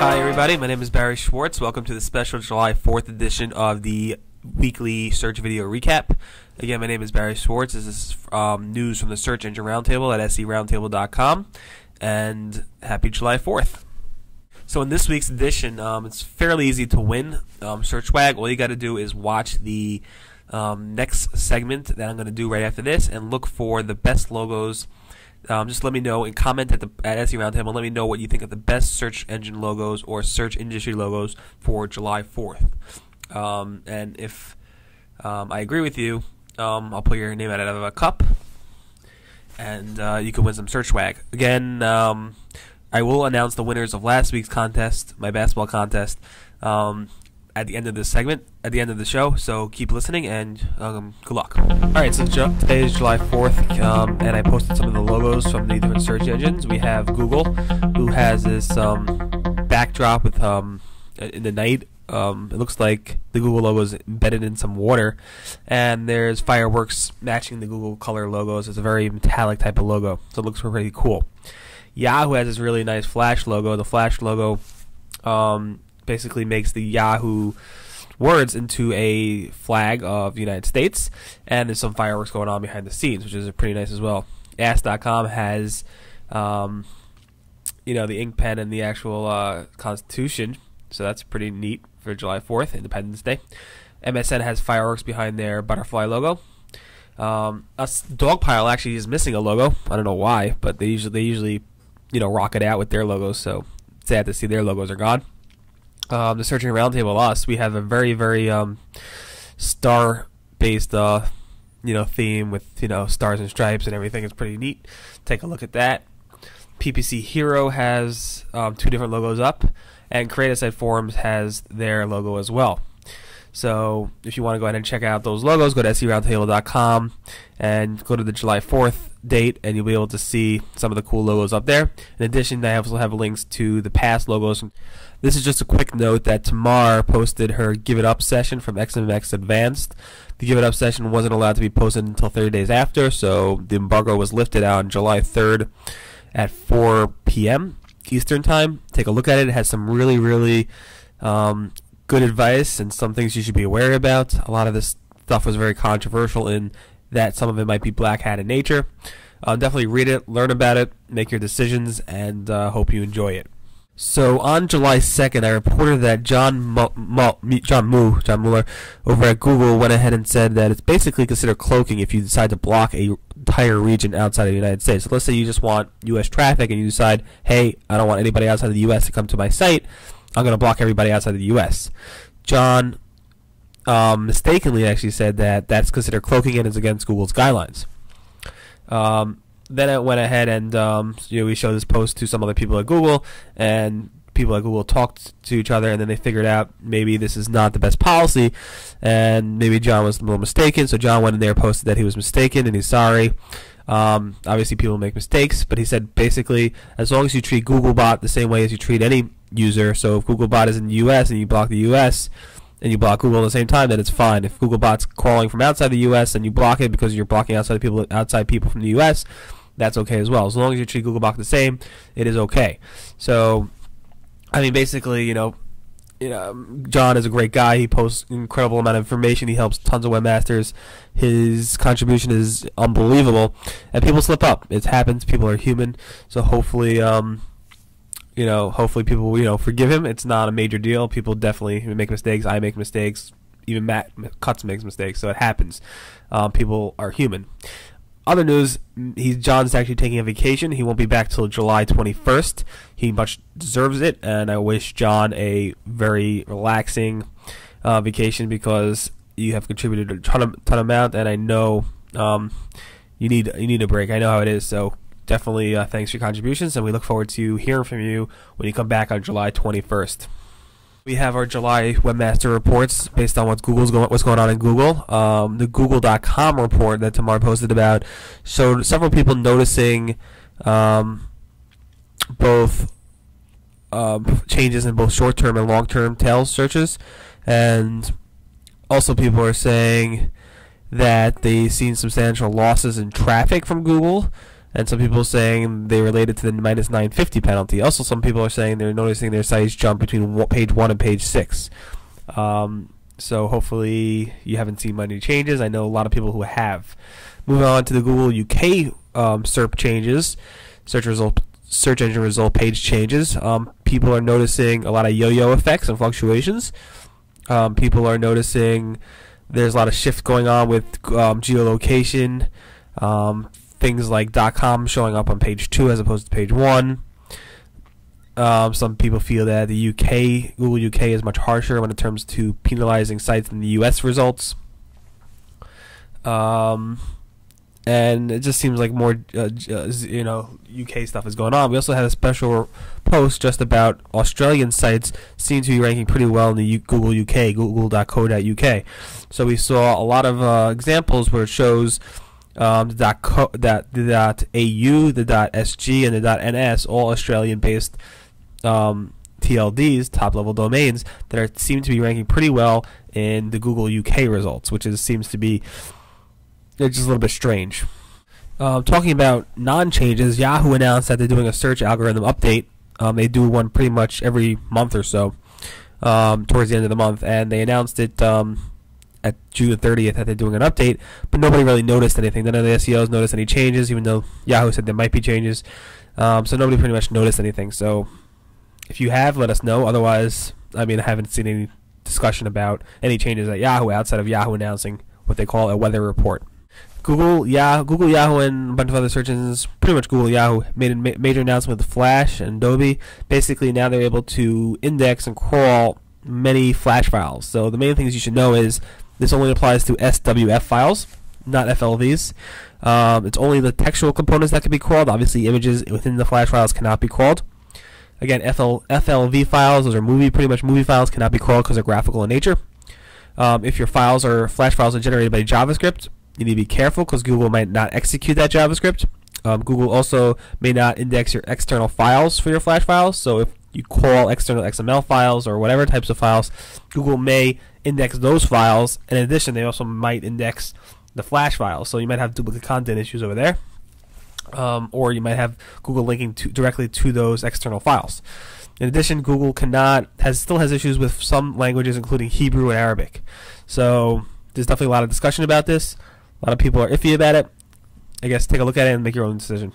Hi everybody, my name is Barry Schwartz. Welcome to the special July 4th edition of the weekly search video recap. Again, my name is Barry Schwartz. This is news from the Search Engine Roundtable at seroundtable.com, and happy July 4th. So in this week's edition, it's fairly easy to win SearchWag. All you got to do is watch the next segment that I'm going to do right after this and look for the best logos. Just let me know and comment at SE Roundtable. Let me know what you think of the best search engine logos or search industry logos for July 4th. And if I agree with you, I'll put your name out of a cup, and you can win some SearchWag. Again, I will announce the winners of last week's contest, my basketball contest, at the end of this segment, at the end of the show, so keep listening and good luck. Alright, so today is July 4th, and I posted some of the logos from the different search engines. We have Google, who has this backdrop with in the night. It looks like the Google logo is embedded in some water, and there's fireworks matching the Google color logos. It's a very metallic type of logo, so it looks pretty cool. Yahoo has this really nice flash logo. The flash logo basically makes the Yahoo words into a flag of the United States, and there's some fireworks going on behind the scenes, which is pretty nice as well. Ask.com has the ink pen and the actual Constitution, so that's pretty neat for July 4th, Independence Day. MSN has fireworks behind their butterfly logo. Dogpile actually is missing a logo. I don't know why, but they usually rock it out with their logos, so sad to see their logos are gone. The Search Engine Roundtable, us, we have a very, very star-based theme with stars and stripes and everything. It's pretty neat. Take a look at that. PPC Hero has two different logos up, and Create a Site Forums has their logo as well. So if you want to go ahead and check out those logos, go to seroundtable.com and go to the July 4th date, and you'll be able to see some of the cool logos up there. In addition, I also have links to the past logos. This is just a quick note that Tamar posted her Give It Up session from XMX Advanced. The Give It Up session wasn't allowed to be posted until 30 days after, so the embargo was lifted on July 3rd at 4 p.m. Eastern Time. Take a look at it. It has some really, really good advice and some things you should be aware about. A lot of this stuff was very controversial in that some of it might be black hat in nature. Definitely read it, learn about it, make your decisions, and hope you enjoy it. So on July 2nd, I reported that John Mueller over at Google went ahead and said that it's basically considered cloaking if you decide to block an entire region outside of the United States. So let's say you just want U.S. traffic and you decide, hey, I don't want anybody outside of the U.S. to come to my site. I'm going to block everybody outside of the U.S. John mistakenly actually said that that's considered cloaking and is against Google's guidelines. Then I went ahead and we showed this post to some other people at Google, and people at Google talked to each other, and then they figured out maybe this is not the best policy, and maybe John was a little mistaken. So John went in there, posted that he was mistaken and he's sorry. Obviously people make mistakes, but he said basically as long as you treat Googlebot the same way as you treat any user, so if Googlebot is in the US and you block the US and you block Google at the same time, then it's fine. If Googlebot's crawling from outside the US and you block it because you're blocking outside people from the US, that's okay as well. As long as you treat Googlebot the same, it is okay. So I mean, basically, John is a great guy. He posts an incredible amount of information. He helps tons of webmasters. His contribution is unbelievable, and people slip up. It happens. People are human. So hopefully, hopefully people will, forgive him. It's not a major deal. People definitely make mistakes. I make mistakes. Even Matt Cutts makes mistakes. So it happens. People are human. Other news, John's actually taking a vacation. He won't be back till July 21st. He much deserves it, and I wish John a very relaxing vacation because you have contributed a ton amount, and I know you need a break. I know how it is, so definitely thanks for your contributions, and we look forward to hearing from you when you come back on July 21st. We have our July Webmaster Reports based on what's going on in Google. The Google.com report that Tamar posted about showed several people noticing both changes in both short-term and long-term tail searches, and also people are saying that they've seen substantial losses in traffic from Google and some people are saying they related to the minus 950 penalty. Also, some people are saying they're noticing their sites jump between page 1 and page 6. So hopefully you haven't seen many changes. I know a lot of people who have. Moving on to the Google UK SERP changes, search engine result page changes. People are noticing a lot of yo-yo effects and fluctuations. People are noticing there's a lot of shift going on with geolocation. Things like .com showing up on page 2 as opposed to page 1. Some people feel that the Google UK is much harsher when it comes to penalizing sites than the US results. And it just seems like more, UK stuff is going on. We also had a special post just about Australian sites seem to be ranking pretty well in the Google UK, google.co.uk. So we saw a lot of examples where it shows the .au, the .sg, and the .ns, all Australian-based TLDs, top-level domains, that seem to be ranking pretty well in the Google UK results, which seems to be just a little bit strange. Talking about non-changes, Yahoo announced that they're doing a search algorithm update. They do one pretty much every month or so, towards the end of the month, and they announced it at June 30th that they're doing an update, but nobody really noticed anything. None of the SEOs noticed any changes, even though Yahoo said there might be changes. So nobody pretty much noticed anything. So if you have, let us know. Otherwise, I haven't seen any discussion about any changes at Yahoo outside of Yahoo announcing what they call a weather report. Google, Yahoo, and a bunch of other search engines, pretty much Google, Yahoo, made a major announcement with Flash and Adobe. Basically, now they're able to index and crawl many Flash files. So the main things you should know is this only applies to SWF files, not FLVs. It's only the textual components that can be crawled. Obviously, images within the Flash files cannot be crawled. Again, FLV files, those are pretty much movie files, cannot be crawled because they're graphical in nature. If your Flash files are generated by JavaScript, you need to be careful because Google might not execute that JavaScript. Google also may not index your external files for your Flash files. So if you call external XML files or whatever types of files, Google may index those files. And in addition, they also might index the Flash files. So you might have duplicate content issues over there. Or you might have Google linking directly to those external files. In addition, Google still has issues with some languages, including Hebrew and Arabic. So there's definitely a lot of discussion about this. A lot of people are iffy about it. I guess take a look at it and make your own decision.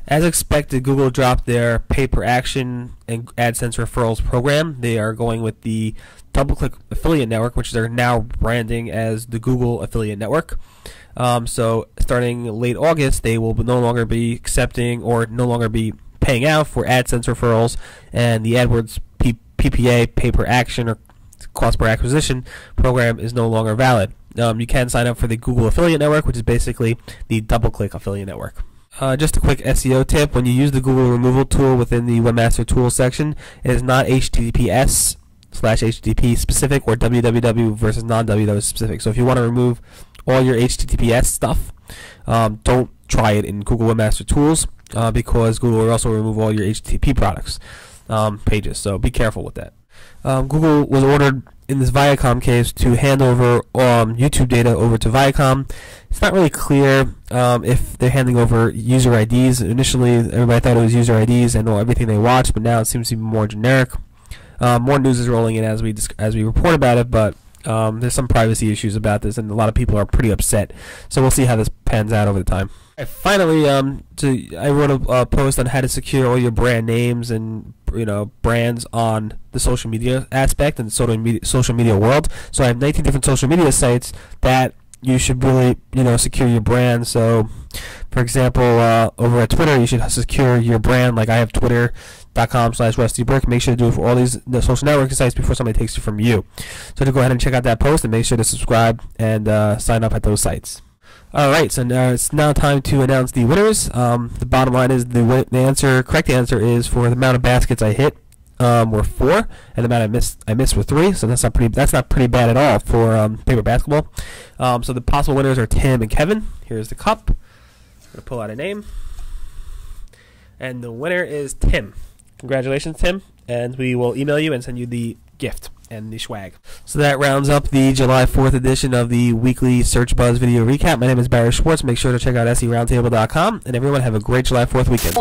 As expected, Google dropped their pay-per-action and AdSense referrals program. They are going with the DoubleClick affiliate network, which they're now branding as the Google Affiliate Network. So starting late August, they will no longer be accepting or no longer be paying out for AdSense referrals, and the AdWords PPA, pay-per-action or cost per acquisition program is no longer valid. You can sign up for the Google Affiliate Network, which is basically the DoubleClick affiliate network. Just a quick SEO tip: when you use the Google removal tool within the Webmaster Tools section, it is not HTTPS/HTTP specific or www versus non-www specific. So if you want to remove all your HTTPS stuff, don't try it in Google Webmaster Tools because Google will also remove all your HTTP products pages. So be careful with that. Google was ordered in this Viacom case to hand over YouTube data over to Viacom. It's not really clear if they're handing over user IDs. Initially, everybody thought it was user IDs and everything they watched, but now it seems to be more generic. More news is rolling in as we report about it, but there's some privacy issues about this, and a lot of people are pretty upset. So we'll see how this pans out over the time. Finally, I wrote a post on how to secure all your brand names and brands on the social media aspect and social media world. So I have 19 different social media sites that you should really secure your brand. So, for example, over at Twitter, you should secure your brand. Like I have twitter.com/RustyBurke. Make sure to do it for all the social networking sites before somebody takes it from you. So to go ahead and check out that post and make sure to subscribe and sign up at those sites. Alright, so now it's time to announce the winners. The bottom line is the correct answer is for the amount of baskets I hit were 4, and the amount I missed were 3. So that's not pretty bad at all for paper basketball. So the possible winners are Tim and Kevin. Here's the cup. I'm gonna pull out a name, and the winner is Tim. Congratulations, Tim, and we will email you and send you the gift. and the swag. So that rounds up the July 4th edition of the weekly Search Buzz video recap. My name is Barry Schwartz. Make sure to check out SERoundtable.com, and everyone have a great July 4th weekend.